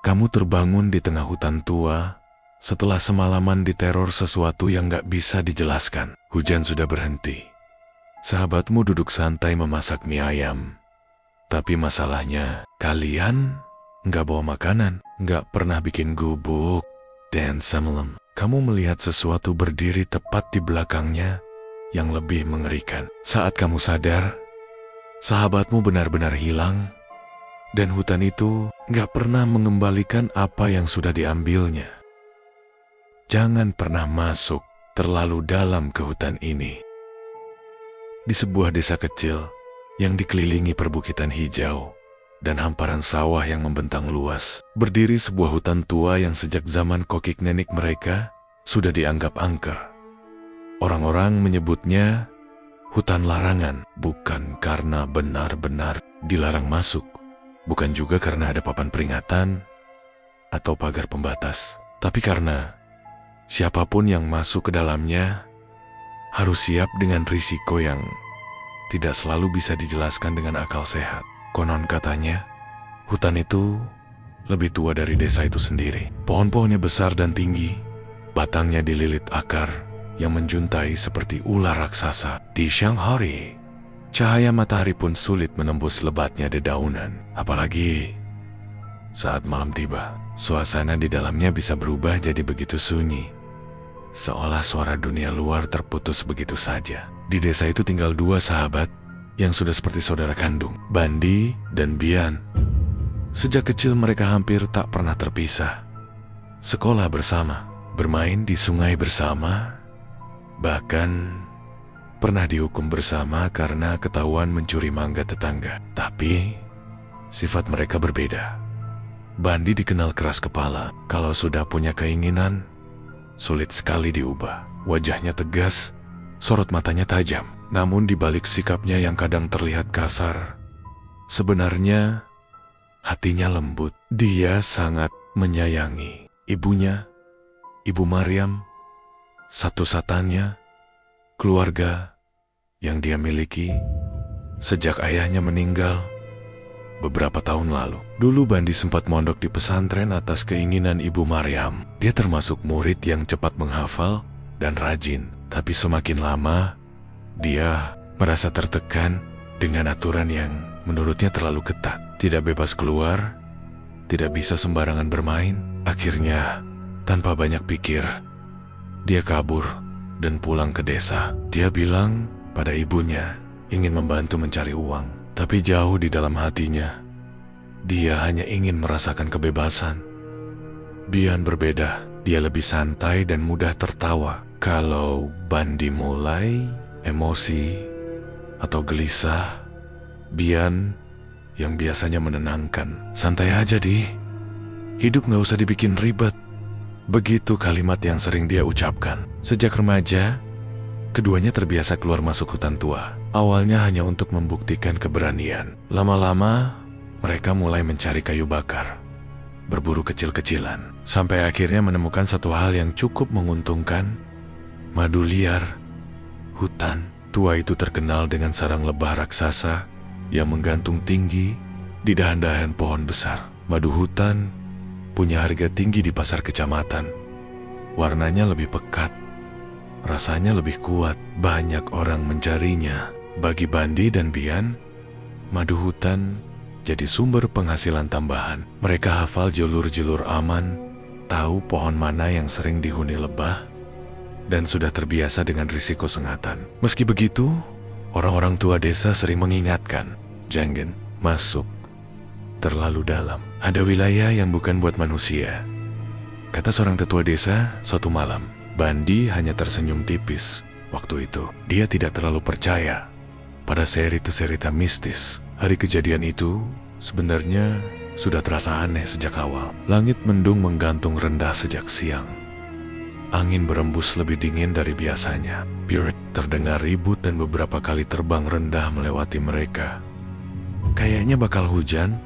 Kamu terbangun di tengah hutan tua setelah semalaman diteror sesuatu yang gak bisa dijelaskan. Hujan sudah berhenti. Sahabatmu duduk santai memasak mie ayam. Tapi masalahnya, kalian gak bawa makanan, gak pernah bikin gubuk. Dan semalam, kamu melihat sesuatu berdiri tepat di belakangnya yang lebih mengerikan. Saat kamu sadar, sahabatmu benar-benar hilang. Dan hutan itu gak pernah mengembalikan apa yang sudah diambilnya. Jangan pernah masuk terlalu dalam ke hutan ini. Di sebuah desa kecil yang dikelilingi perbukitan hijau dan hamparan sawah yang membentang luas, berdiri sebuah hutan tua yang sejak zaman kokik nenek mereka sudah dianggap angker. Orang-orang menyebutnya hutan larangan, bukan karena benar-benar dilarang masuk. Bukan juga karena ada papan peringatan atau pagar pembatas, tapi karena siapapun yang masuk ke dalamnya harus siap dengan risiko yang tidak selalu bisa dijelaskan dengan akal sehat. Konon katanya, hutan itu lebih tua dari desa itu sendiri. Pohon-pohonnya besar dan tinggi, batangnya dililit akar yang menjuntai seperti ular raksasa. Di siang hari, cahaya matahari pun sulit menembus lebatnya dedaunan. Apalagi saat malam tiba, suasana di dalamnya bisa berubah jadi begitu sunyi, seolah suara dunia luar terputus begitu saja. Di desa itu tinggal dua sahabat yang sudah seperti saudara kandung, Bandi dan Bian. Sejak kecil mereka hampir tak pernah terpisah. Sekolah bersama, bermain di sungai bersama, bahkan pernah dihukum bersama karena ketahuan mencuri mangga tetangga. Tapi sifat mereka berbeda. Bandi dikenal keras kepala. Kalau sudah punya keinginan, sulit sekali diubah. Wajahnya tegas, sorot matanya tajam. Namun di balik sikapnya yang kadang terlihat kasar, sebenarnya hatinya lembut. Dia sangat menyayangi ibunya, Ibu Maryam, satu-satunya keluarga yang dia miliki sejak ayahnya meninggal beberapa tahun lalu. Dulu Bandi sempat mondok di pesantren atas keinginan Ibu Maryam. Dia termasuk murid yang cepat menghafal dan rajin. Tapi semakin lama, dia merasa tertekan dengan aturan yang menurutnya terlalu ketat. Tidak bebas keluar, tidak bisa sembarangan bermain. Akhirnya, tanpa banyak pikir, dia kabur dan pulang ke desa. Dia bilang pada ibunya ingin membantu mencari uang, tapi jauh di dalam hatinya, dia hanya ingin merasakan kebebasan. Bian berbeda, dia lebih santai dan mudah tertawa. Kalau Bandi mulai emosi atau gelisah, Bian yang biasanya menenangkan, santai aja hidup gak usah dibikin ribet. Begitu kalimat yang sering dia ucapkan. Sejak remaja, keduanya terbiasa keluar masuk hutan tua. Awalnya hanya untuk membuktikan keberanian. Lama-lama, mereka mulai mencari kayu bakar, berburu kecil-kecilan, sampai akhirnya menemukan satu hal yang cukup menguntungkan: madu liar. Hutan tua itu terkenal dengan sarang lebah raksasa yang menggantung tinggi di dahan-dahan pohon besar. Madu hutan punya harga tinggi di pasar kecamatan. Warnanya lebih pekat, rasanya lebih kuat. Banyak orang mencarinya. Bagi Bandi dan Bian, madu hutan jadi sumber penghasilan tambahan. Mereka hafal jalur-jalur aman, tahu pohon mana yang sering dihuni lebah, dan sudah terbiasa dengan risiko sengatan. Meski begitu, orang-orang tua desa sering mengingatkan, jangan masuk terlalu dalam. Ada wilayah yang bukan buat manusia, kata seorang tetua desa suatu malam. Bandi hanya tersenyum tipis waktu itu. Dia tidak terlalu percaya pada cerita-cerita mistis. Hari kejadian itu sebenarnya sudah terasa aneh sejak awal. Langit mendung menggantung rendah sejak siang. Angin berembus lebih dingin dari biasanya. Spirit terdengar ribut dan beberapa kali terbang rendah melewati mereka. Kayaknya bakal hujan,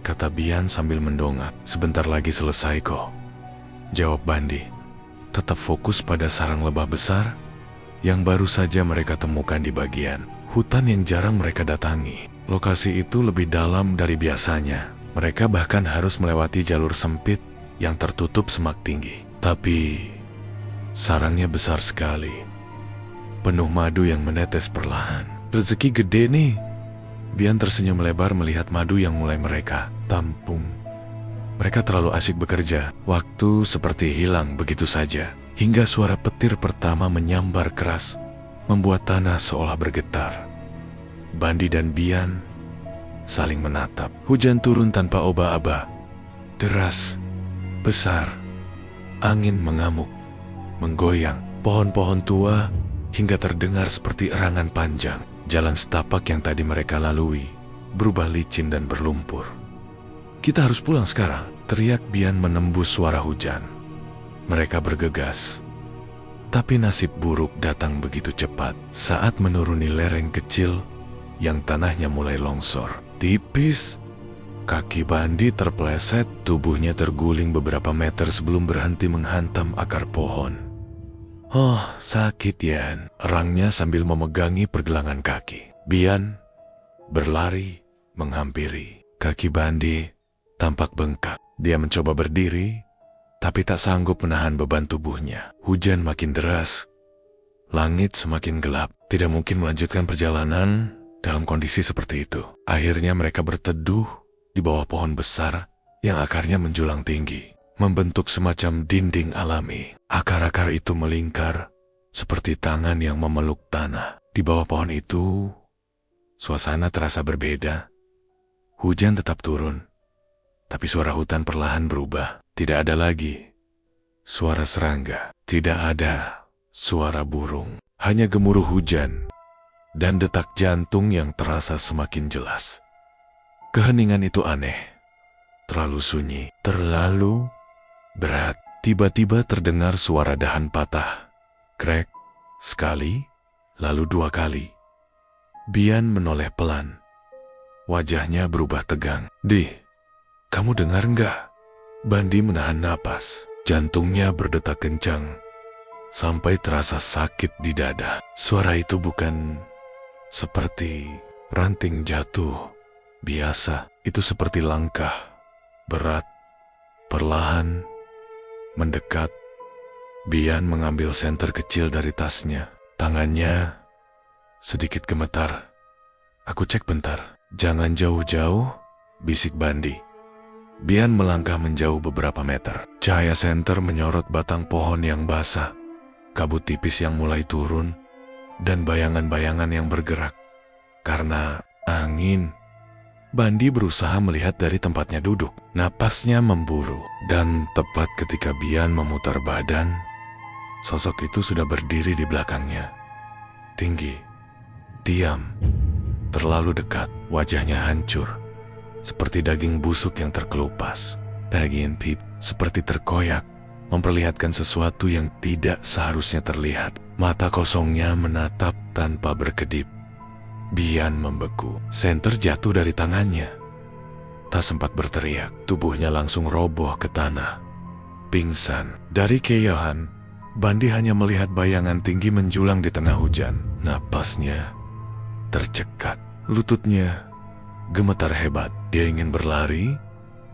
kata Bian sambil mendongak. Sebentar lagi selesai kok, jawab Bandi. Tetap fokus pada sarang lebah besar yang baru saja mereka temukan di bagian hutan yang jarang mereka datangi. Lokasi itu lebih dalam dari biasanya, Mereka bahkan harus melewati jalur sempit yang tertutup semak tinggi. Tapi sarangnya besar sekali, penuh madu yang menetes perlahan. Rezeki gede nih. Bian tersenyum lebar melihat madu yang mulai mereka tampung. Mereka terlalu asyik bekerja. Waktu seperti hilang begitu saja. Hingga suara petir pertama menyambar keras, membuat tanah seolah bergetar. Bandi dan Bian saling menatap. Hujan turun tanpa oba-aba. Deras, besar. Angin mengamuk, menggoyang. Pohon-pohon tua hingga terdengar seperti erangan panjang. Jalan setapak yang tadi mereka lalui berubah licin dan berlumpur. "Kita harus pulang sekarang," teriak Bian menembus suara hujan. Mereka bergegas. Tapi nasib buruk datang begitu cepat. Saat menuruni lereng kecil yang tanahnya mulai longsor. Tipis. Kaki Bandi terpeleset, tubuhnya terguling beberapa meter sebelum berhenti menghantam akar pohon. "Oh, sakit Yan," erangnya sambil memegangi pergelangan kaki. Bian berlari menghampiri. Kaki Bandi tampak bengkak. Dia mencoba berdiri, tapi tak sanggup menahan beban tubuhnya. Hujan makin deras. Langit semakin gelap. Tidak mungkin melanjutkan perjalanan dalam kondisi seperti itu. Akhirnya mereka berteduh di bawah pohon besar yang akarnya menjulang tinggi, membentuk semacam dinding alami. Akar-akar itu melingkar seperti tangan yang memeluk tanah. Di bawah pohon itu, suasana terasa berbeda. Hujan tetap turun, tapi suara hutan perlahan berubah. Tidak ada lagi suara serangga, tidak ada suara burung, hanya gemuruh hujan dan detak jantung yang terasa semakin jelas. Keheningan itu aneh, terlalu sunyi, terlalu berat. Tiba-tiba terdengar suara dahan patah. Krek, sekali, lalu 2 kali. Bian menoleh pelan. Wajahnya berubah tegang. "Di, kamu dengar nggak?" Bandi menahan napas. Jantungnya berdetak kencang sampai terasa sakit di dada. Suara itu bukan seperti ranting jatuh biasa. Itu seperti langkah berat, perlahan, mendekat. Bian mengambil senter kecil dari tasnya. Tangannya sedikit gemetar. "Aku cek bentar." "Jangan jauh-jauh," bisik Bandi. Bian melangkah menjauh beberapa meter. Cahaya senter menyorot batang pohon yang basah, kabut tipis yang mulai turun, dan bayangan-bayangan yang bergerak karena angin. Bandi berusaha melihat dari tempatnya duduk. Napasnya memburu, dan tepat ketika Bian memutar badan, sosok itu sudah berdiri di belakangnya. Tinggi, diam, terlalu dekat. Wajahnya hancur, seperti daging busuk yang terkelupas. Bagian pip seperti terkoyak, memperlihatkan sesuatu yang tidak seharusnya terlihat. Mata kosongnya menatap tanpa berkedip. Bian membeku. Senter jatuh dari tangannya. Tak sempat berteriak, tubuhnya langsung roboh ke tanah. Pingsan. Dari keyohan, Bandi hanya melihat bayangan tinggi menjulang di tengah hujan. Napasnya tercekat. Lututnya gemetar hebat. Dia ingin berlari,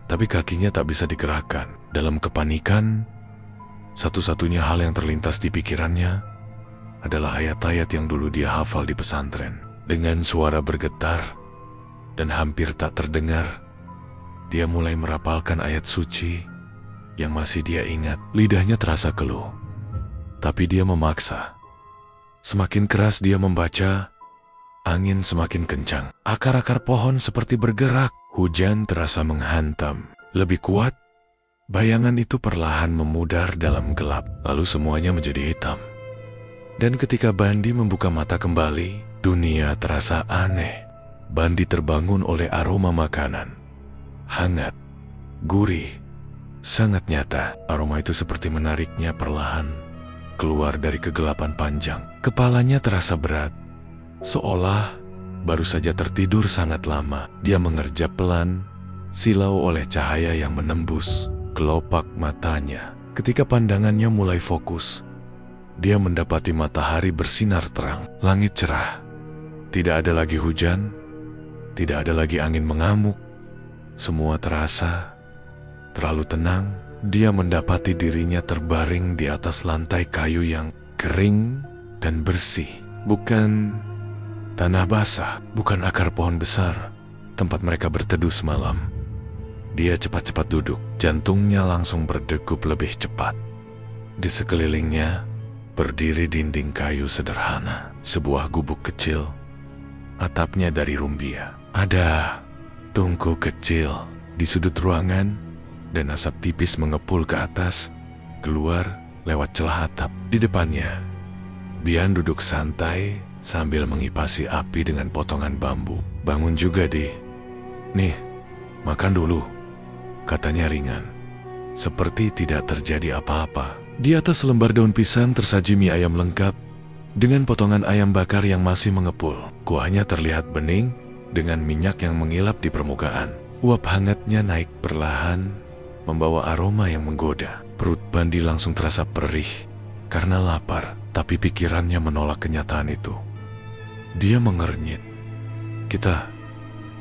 tapi kakinya tak bisa digerakkan. Dalam kepanikan, satu-satunya hal yang terlintas di pikirannya adalah ayat-ayat yang dulu dia hafal di pesantren. Dengan suara bergetar dan hampir tak terdengar, dia mulai merapalkan ayat suci yang masih dia ingat. Lidahnya terasa keluh, tapi dia memaksa. Semakin keras dia membaca, angin semakin kencang. Akar-akar pohon seperti bergerak. Hujan terasa menghantam. Lebih kuat, bayangan itu perlahan memudar dalam gelap. Lalu semuanya menjadi hitam. Dan ketika Bandi membuka mata kembali, dunia terasa aneh. Bandi terbangun oleh aroma makanan. Hangat, gurih, sangat nyata. Aroma itu seperti menariknya perlahan keluar dari kegelapan panjang. Kepalanya terasa berat, seolah baru saja tertidur sangat lama. Dia mengerjap pelan, silau oleh cahaya yang menembus kelopak matanya. Ketika pandangannya mulai fokus, dia mendapati matahari bersinar terang. Langit cerah. Tidak ada lagi hujan, tidak ada lagi angin mengamuk. Semua terasa terlalu tenang. Dia mendapati dirinya terbaring di atas lantai kayu yang kering dan bersih. Bukan tanah basah, bukan akar pohon besar, tempat mereka berteduh semalam. Dia cepat-cepat duduk, jantungnya langsung berdegup lebih cepat. Di sekelilingnya berdiri dinding kayu sederhana, sebuah gubuk kecil, atapnya dari rumbia. Ada tungku kecil di sudut ruangan, dan asap tipis mengepul ke atas, keluar lewat celah atap. Di depannya, Bian duduk santai sambil mengipasi api dengan potongan bambu. "Bangun juga, Di. Nih, makan dulu," katanya ringan, seperti tidak terjadi apa-apa. Di atas lembar daun pisang tersaji mie ayam lengkap dengan potongan ayam bakar yang masih mengepul. Kuahnya terlihat bening dengan minyak yang mengilap di permukaan. Uap hangatnya naik perlahan, membawa aroma yang menggoda. Perut Bandi langsung terasa perih karena lapar, tapi pikirannya menolak kenyataan itu. Dia mengernyit. "Kita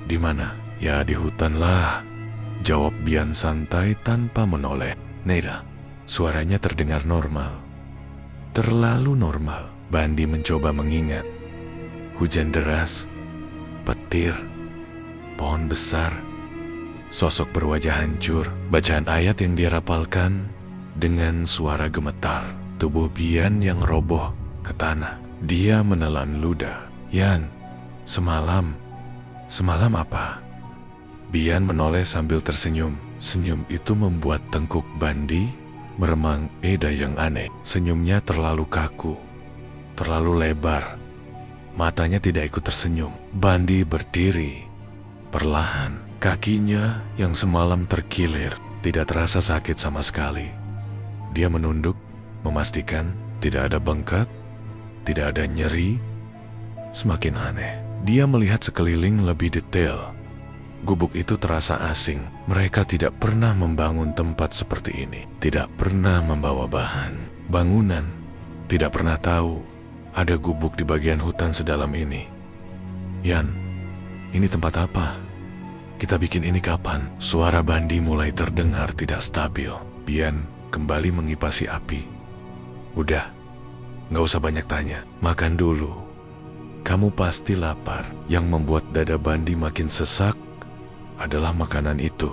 di mana?" "Ya, di hutan lah," jawab Bian santai tanpa menoleh. "Neira." Suaranya terdengar normal. Terlalu normal. Bandi mencoba mengingat. Hujan deras, petir, pohon besar, sosok berwajah hancur, bacaan ayat yang dia rapalkan dengan suara gemetar. Tubuh Bian yang roboh ke tanah. Dia menelan ludah. "Yan, semalam apa?" Bian menoleh sambil tersenyum. Senyum itu membuat tengkuk Bandi meremang eda yang aneh. Senyumnya terlalu kaku, terlalu lebar. Matanya tidak ikut tersenyum. Bandi berdiri perlahan. Kakinya yang semalam terkilir tidak terasa sakit sama sekali. Dia menunduk, memastikan tidak ada bengkak, tidak ada nyeri. Semakin aneh. Dia melihat sekeliling lebih detail. Gubuk itu terasa asing. Mereka tidak pernah membangun tempat seperti ini. Tidak pernah membawa bahan bangunan. Tidak pernah tahu ada gubuk di bagian hutan sedalam ini. "Yan, ini tempat apa? Kita bikin ini kapan?" Suara Bandi mulai terdengar tidak stabil. Bian kembali mengipasi api. "Udah, gak usah banyak tanya. Makan dulu. Kamu pasti lapar." Yang membuat dada Bandi makin sesak adalah makanan itu.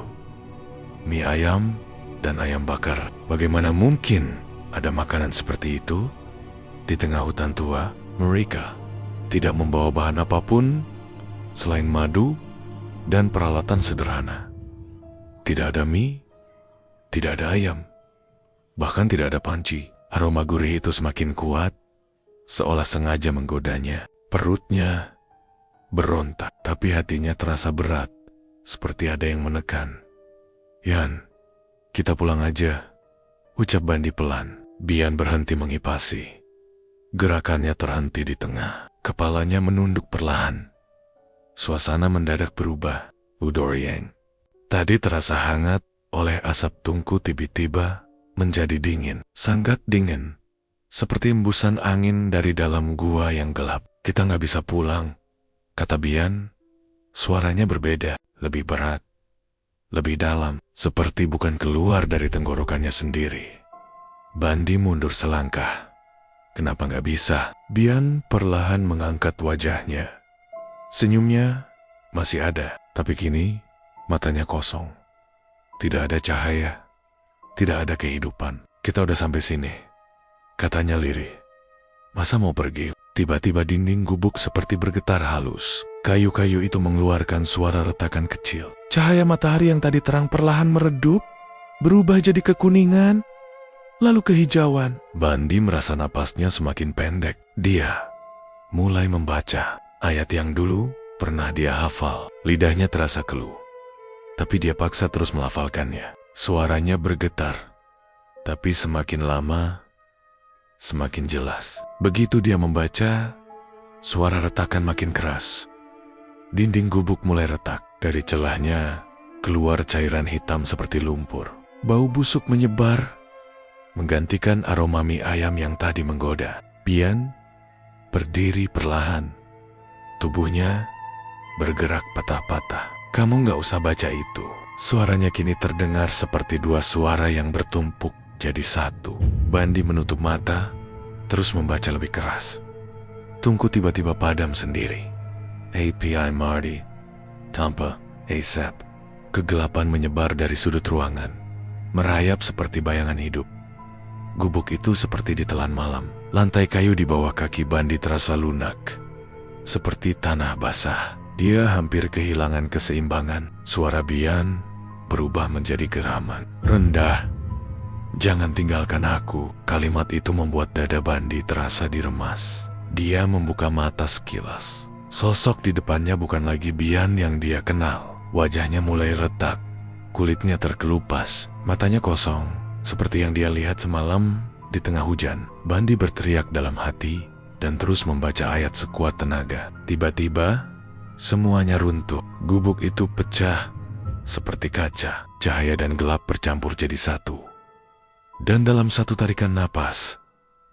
Mie ayam dan ayam bakar. Bagaimana mungkin ada makanan seperti itu di tengah hutan tua? Mereka tidak membawa bahan apapun selain madu dan peralatan sederhana. Tidak ada mie, tidak ada ayam, bahkan tidak ada panci. Aroma gurih itu semakin kuat, seolah sengaja menggodanya. Perutnya berontak, tapi hatinya terasa berat, seperti ada yang menekan. "Yan, kita pulang aja," ucap Bandi pelan. Bian berhenti mengipasi. Gerakannya terhenti di tengah. Kepalanya menunduk perlahan. Suasana mendadak berubah. Udoryeng. Tadi terasa hangat oleh asap tungku tiba-tiba menjadi dingin. Sangat dingin. Seperti embusan angin dari dalam gua yang gelap. "Kita nggak bisa pulang," kata Bian. Suaranya berbeda, lebih berat, lebih dalam, seperti bukan keluar dari tenggorokannya sendiri. Bandi mundur selangkah. "Kenapa nggak bisa?" Bian perlahan mengangkat wajahnya. Senyumnya masih ada, tapi kini matanya kosong. Tidak ada cahaya, tidak ada kehidupan. "Kita udah sampai sini," katanya lirih. "Masa mau pergi?" Tiba-tiba dinding gubuk seperti bergetar halus. Kayu-kayu itu mengeluarkan suara retakan kecil. Cahaya matahari yang tadi terang perlahan meredup, berubah jadi kekuningan, lalu kehijauan. Bandi merasa napasnya semakin pendek. Dia mulai membaca ayat yang dulu pernah dia hafal. Lidahnya terasa keluh, tapi dia paksa terus melafalkannya. Suaranya bergetar, tapi semakin lama semakin jelas. Begitu dia membaca, suara retakan makin keras. Dinding gubuk mulai retak. Dari celahnya keluar cairan hitam seperti lumpur. Bau busuk menyebar, menggantikan aroma mie ayam yang tadi menggoda. Bian berdiri perlahan. Tubuhnya bergerak patah-patah. Kamu nggak usah baca itu. Suaranya kini terdengar seperti dua suara yang bertumpuk jadi satu. Bandi menutup mata, terus membaca lebih keras. Tungku tiba-tiba padam sendiri. API Marty, Tampa, ASAP. Kegelapan menyebar dari sudut ruangan, merayap seperti bayangan hidup. Gubuk itu seperti ditelan malam. Lantai kayu di bawah kaki Bandi terasa lunak, seperti tanah basah. Dia hampir kehilangan keseimbangan. Suara Bian berubah menjadi geraman. Rendah, jangan tinggalkan aku. Kalimat itu membuat dada Bandi terasa diremas. Dia membuka mata sekilas. Sosok di depannya bukan lagi Bian yang dia kenal. Wajahnya mulai retak, kulitnya terkelupas, matanya kosong, seperti yang dia lihat semalam di tengah hujan. Bandi berteriak dalam hati dan terus membaca ayat sekuat tenaga. Tiba-tiba, semuanya runtuh. Gubuk itu pecah seperti kaca. Cahaya dan gelap bercampur jadi satu. Dan dalam satu tarikan napas,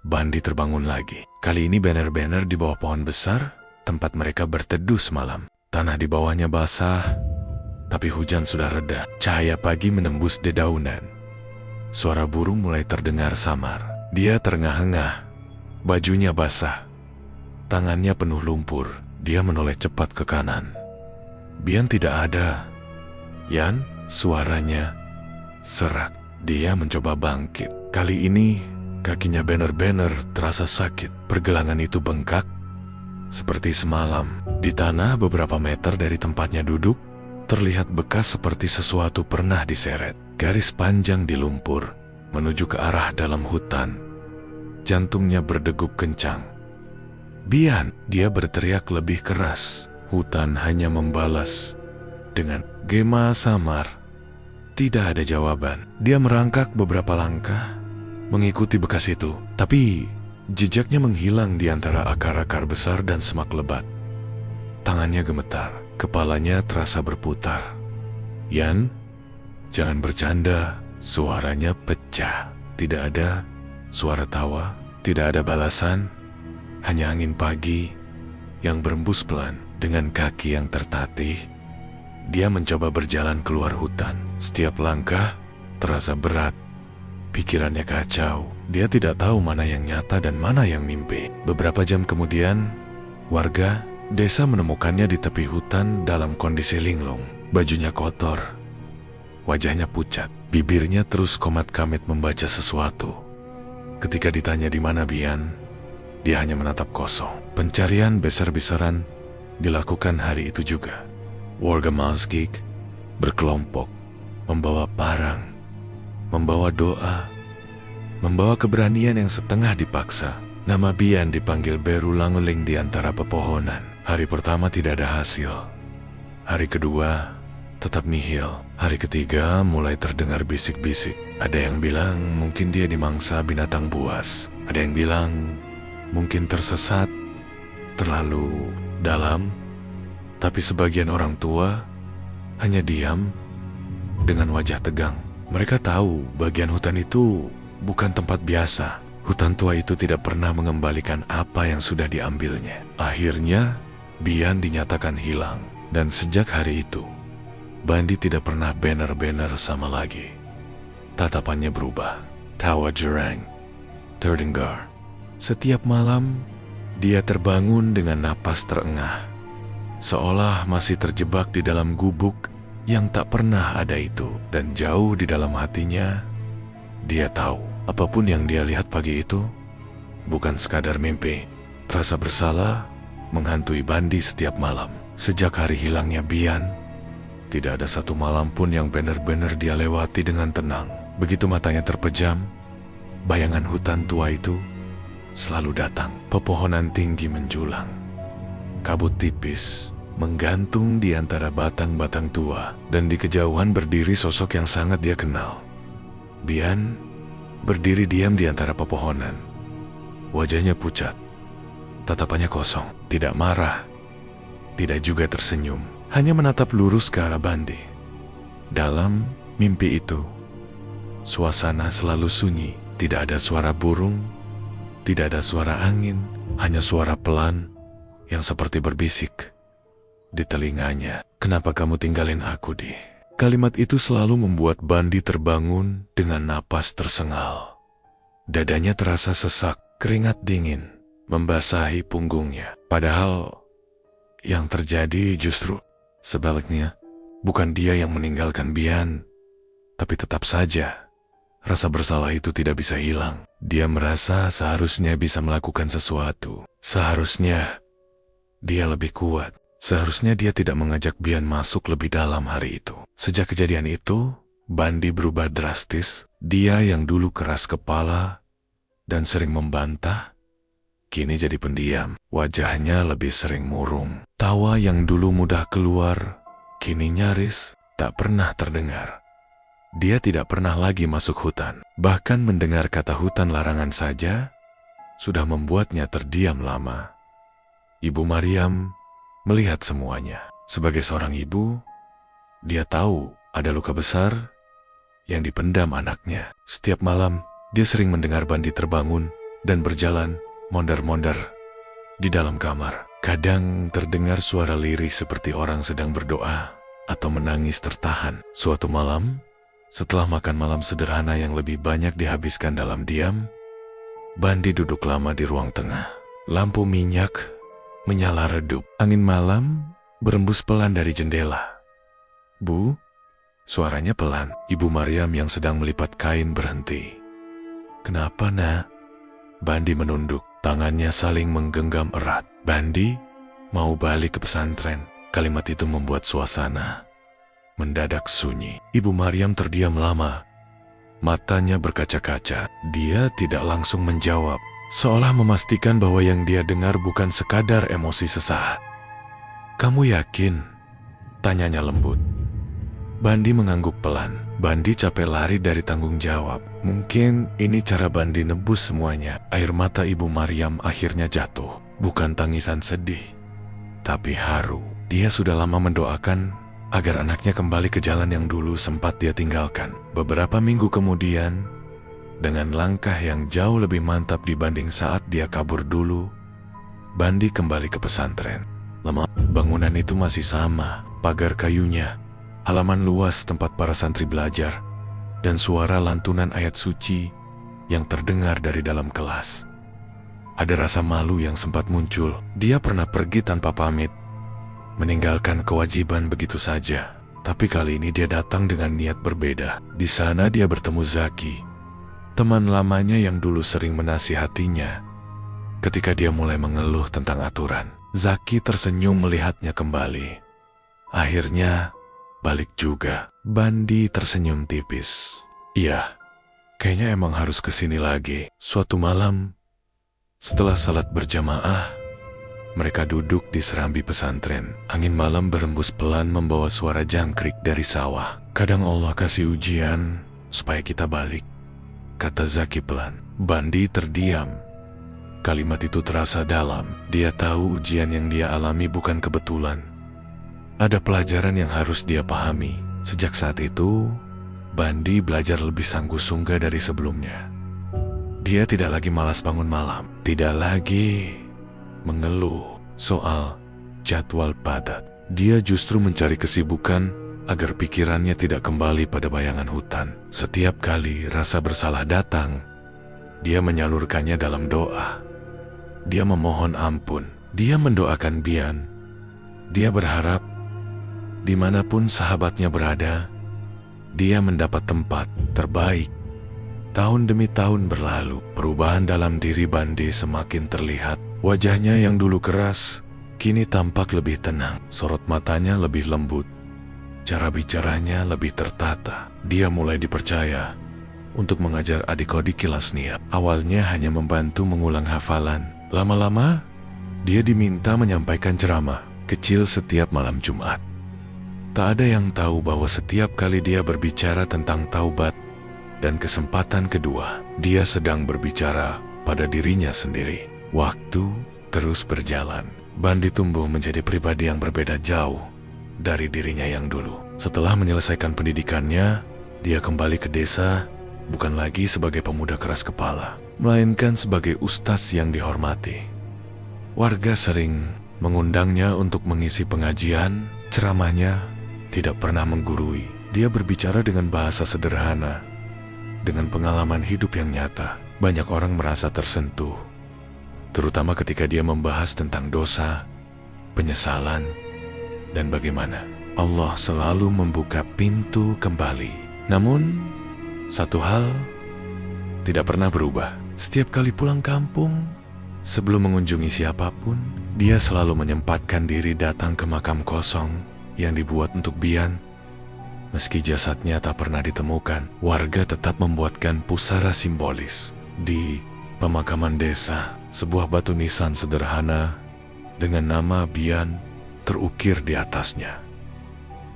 Bandi terbangun lagi. Kali ini banner-banner di bawah pohon besar, tempat mereka berteduh semalam. Tanah di bawahnya basah, tapi hujan sudah reda. Cahaya pagi menembus dedaunan. Suara burung mulai terdengar samar. Dia terengah-engah, bajunya basah, tangannya penuh lumpur. Dia menoleh cepat ke kanan. Bian tidak ada. Yan, suaranya serak. Dia mencoba bangkit. Kali ini kakinya banner-banner terasa sakit. Pergelangan itu bengkak seperti semalam. Di tanah beberapa meter dari tempatnya duduk, terlihat bekas seperti sesuatu pernah diseret. Garis panjang di lumpur menuju ke arah dalam hutan. Jantungnya berdegup kencang. Bian, dia berteriak lebih keras. Hutan hanya membalas dengan gema samar. Tidak ada jawaban. Dia merangkak beberapa langkah, mengikuti bekas itu. Tapi jejaknya menghilang di antara akar-akar besar dan semak lebat. Tangannya gemetar, kepalanya terasa berputar. Yan, jangan bercanda. Suaranya pecah. Tidak ada suara tawa, tidak ada balasan. Hanya angin pagi yang berembus pelan. Dengan kaki yang tertatih, dia mencoba berjalan keluar hutan. Setiap langkah terasa berat. Pikirannya kacau. Dia tidak tahu mana yang nyata dan mana yang mimpi. Beberapa jam kemudian, warga desa menemukannya di tepi hutan dalam kondisi linglung. Bajunya kotor, wajahnya pucat, bibirnya terus komat-kamit membaca sesuatu. Ketika ditanya di mana Bian, dia hanya menatap kosong. Pencarian besar-besaran dilakukan hari itu juga. Warga Mazgik berkelompok, membawa parang, membawa doa, membawa keberanian yang setengah dipaksa. Nama Bian dipanggil berulang-ulang di antara pepohonan. Hari pertama tidak ada hasil. Hari kedua tetap nihil. Hari ketiga mulai terdengar bisik-bisik. Ada yang bilang mungkin dia dimangsa binatang buas. Ada yang bilang mungkin tersesat terlalu dalam. Tapi sebagian orang tua hanya diam dengan wajah tegang. Mereka tahu bagian hutan itu bukan tempat biasa. Hutan tua itu tidak pernah mengembalikan apa yang sudah diambilnya. Akhirnya, Bian dinyatakan hilang. Dan sejak hari itu, Bandi tidak pernah banner-banner sama lagi. Tatapannya berubah. Tawa Jerang, terdengar. Setiap malam, dia terbangun dengan napas terengah. Seolah masih terjebak di dalam gubuk yang tak pernah ada itu. Dan jauh di dalam hatinya, dia tahu apapun yang dia lihat pagi itu bukan sekadar mimpi. Rasa bersalah menghantui Bandi setiap malam. Sejak hari hilangnya Bian, tidak ada satu malam pun yang benar-benar dia lewati dengan tenang. Begitu matanya terpejam, bayangan hutan tua itu selalu datang. Pepohonan tinggi menjulang. Kabut tipis menggantung di antara batang-batang tua, dan di kejauhan berdiri sosok yang sangat dia kenal. Bian berdiri diam di antara pepohonan. Wajahnya pucat, tatapannya kosong, tidak marah, tidak juga tersenyum, hanya menatap lurus ke arah Bandi. Dalam mimpi itu, suasana selalu sunyi, tidak ada suara burung, tidak ada suara angin, hanya suara pelan yang seperti berbisik. di telinganya. "Kenapa kamu tinggalin aku, Di?" Kalimat itu selalu membuat Bandi terbangun dengan napas tersengal. Dadanya terasa sesak, keringat dingin membasahi punggungnya. Padahal yang terjadi justru sebaliknya. Bukan dia yang meninggalkan Bian, tapi tetap saja rasa bersalah itu tidak bisa hilang. Dia merasa seharusnya bisa melakukan sesuatu. Seharusnya dia lebih kuat. Seharusnya dia tidak mengajak Bian masuk lebih dalam hari itu. Sejak kejadian itu, Bandi berubah drastis. Dia yang dulu keras kepala dan sering membantah, kini jadi pendiam. Wajahnya lebih sering murung. Tawa yang dulu mudah keluar, kini nyaris tak pernah terdengar. Dia tidak pernah lagi masuk hutan. Bahkan mendengar kata hutan larangan saja sudah membuatnya terdiam lama. Ibu Maryam melihat semuanya. Sebagai seorang ibu, dia tahu ada luka besar yang dipendam anaknya. Setiap malam, dia sering mendengar Bandi terbangun dan berjalan mondar-mondar di dalam kamar. Kadang terdengar suara lirih seperti orang sedang berdoa atau menangis tertahan. Suatu malam, setelah makan malam sederhana yang lebih banyak dihabiskan dalam diam, Bandi duduk lama di ruang tengah. Lampu minyak menyala redup. Angin malam berembus pelan dari jendela. "Bu," suaranya pelan. Ibu Maryam yang sedang melipat kain berhenti. "Kenapa, Nak?" Bandi menunduk. Tangannya saling menggenggam erat. "Bandi mau balik ke pesantren." Kalimat itu membuat suasana mendadak sunyi. Ibu Maryam terdiam lama. Matanya berkaca-kaca. Dia tidak langsung menjawab, seolah memastikan bahwa yang dia dengar bukan sekadar emosi sesaat. "Kamu yakin?" tanyanya lembut. Bandi mengangguk pelan. Bandi capek lari dari tanggung jawab. Mungkin ini cara Bandi nebus semuanya. Air mata Ibu Maryam akhirnya jatuh. Bukan tangisan sedih, tapi haru. Dia sudah lama mendoakan agar anaknya kembali ke jalan yang dulu sempat dia tinggalkan. Beberapa minggu kemudian, dengan langkah yang jauh lebih mantap dibanding saat dia kabur dulu, Bandi kembali ke pesantren. Lama, bangunan itu masih sama, pagar kayunya, halaman luas tempat para santri belajar, dan suara lantunan ayat suci yang terdengar dari dalam kelas. Ada rasa malu yang sempat muncul. Dia pernah pergi tanpa pamit, meninggalkan kewajiban begitu saja. Tapi kali ini dia datang dengan niat berbeda. Di sana dia bertemu Zaki, teman lamanya yang dulu sering menasihatinya ketika dia mulai mengeluh tentang aturan. Zaki tersenyum melihatnya kembali. Akhirnya balik juga. Bandi tersenyum tipis. "Iya, kayaknya emang harus kesini lagi." Suatu malam, setelah salat berjamaah, mereka duduk di serambi pesantren. Angin malam berembus pelan membawa suara jangkrik dari sawah. "Kadang Allah kasih ujian supaya kita balik," kata Zaki pelan. Bandi terdiam. Kalimat itu terasa dalam. Dia tahu ujian yang dia alami bukan kebetulan. Ada pelajaran yang harus dia pahami. Sejak saat itu, Bandi belajar lebih sanggup-sungguh dari sebelumnya. Dia tidak lagi malas bangun malam. Tidak lagi mengeluh soal jadwal padat. Dia justru mencari kesibukan agar pikirannya tidak kembali pada bayangan hutan. Setiap kali rasa bersalah datang, dia menyalurkannya dalam doa. Dia memohon ampun. Dia mendoakan Bian. Dia berharap dimanapun sahabatnya berada, dia mendapat tempat terbaik. Tahun demi tahun berlalu, perubahan dalam diri Bandi semakin terlihat. Wajahnya yang dulu keras, kini tampak lebih tenang. Sorot matanya lebih lembut. Cara bicaranya lebih tertata. Dia mulai dipercaya untuk mengajar adik-adik kelas Nia. Awalnya hanya membantu mengulang hafalan. Lama-lama, dia diminta menyampaikan ceramah kecil setiap malam Jumat. Tak ada yang tahu bahwa setiap kali dia berbicara tentang taubat dan kesempatan kedua, dia sedang berbicara pada dirinya sendiri. Waktu terus berjalan. Bandi tumbuh menjadi pribadi yang berbeda jauh dari dirinya yang dulu. Setelah menyelesaikan pendidikannya, dia kembali ke desa bukan lagi sebagai pemuda keras kepala, melainkan sebagai ustaz yang dihormati. Warga sering mengundangnya untuk mengisi pengajian. Ceramahnya tidak pernah menggurui. Dia berbicara dengan bahasa sederhana, dengan pengalaman hidup yang nyata. Banyak orang merasa tersentuh, terutama ketika dia membahas tentang dosa, penyesalan, dan bagaimana Allah selalu membuka pintu kembali. Namun, satu hal tidak pernah berubah. Setiap kali pulang kampung, sebelum mengunjungi siapapun, dia selalu menyempatkan diri datang ke makam kosong yang dibuat untuk Bian. Meski jasadnya tak pernah ditemukan, warga tetap membuatkan pusara simbolis. Di pemakaman desa, sebuah batu nisan sederhana dengan nama Bian terukir di atasnya.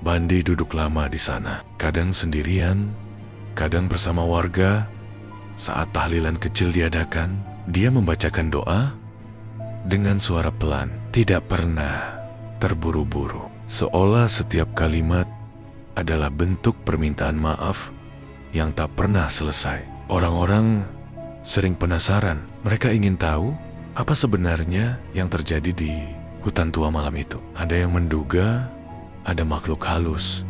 Bandi duduk lama di sana, kadang sendirian, kadang bersama warga. Saat tahlilan kecil diadakan, dia membacakan doa dengan suara pelan, tidak pernah terburu-buru, seolah setiap kalimat adalah bentuk permintaan maaf yang tak pernah selesai. Orang-orang sering penasaran, mereka ingin tahu apa sebenarnya yang terjadi di hutan tua malam itu. Ada yang menduga ada makhluk halus,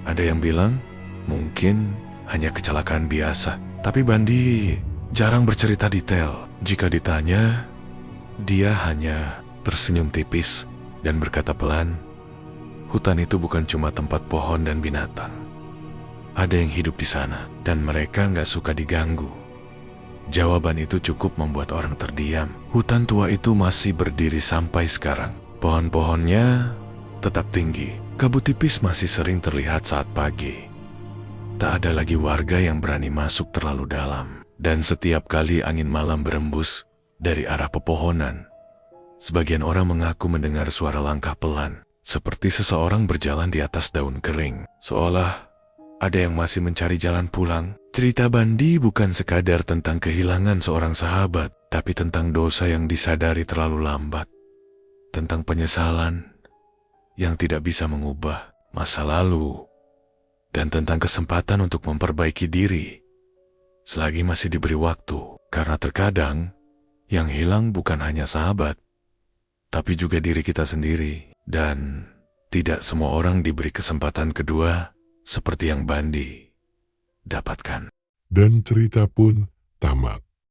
ada yang bilang mungkin hanya kecelakaan biasa. Tapi Bandi jarang bercerita detail. Jika ditanya, dia hanya tersenyum tipis dan berkata pelan, hutan itu bukan cuma tempat pohon dan binatang. Ada yang hidup di sana, dan mereka nggak suka diganggu. Jawaban itu cukup membuat orang terdiam. Hutan tua itu masih berdiri sampai sekarang. Pohon-pohonnya tetap tinggi. Kabut tipis masih sering terlihat saat pagi. Tak ada lagi warga yang berani masuk terlalu dalam. Dan setiap kali angin malam berembus dari arah pepohonan, sebagian orang mengaku mendengar suara langkah pelan, seperti seseorang berjalan di atas daun kering, seolah ada yang masih mencari jalan pulang. Cerita Bandi bukan sekadar tentang kehilangan seorang sahabat, tapi tentang dosa yang disadari terlalu lambat, tentang penyesalan yang tidak bisa mengubah masa lalu, dan tentang kesempatan untuk memperbaiki diri selagi masih diberi waktu. Karena terkadang yang hilang bukan hanya sahabat, tapi juga diri kita sendiri. Dan tidak semua orang diberi kesempatan kedua seperti yang Bandi dapatkan. Dan cerita pun tamat.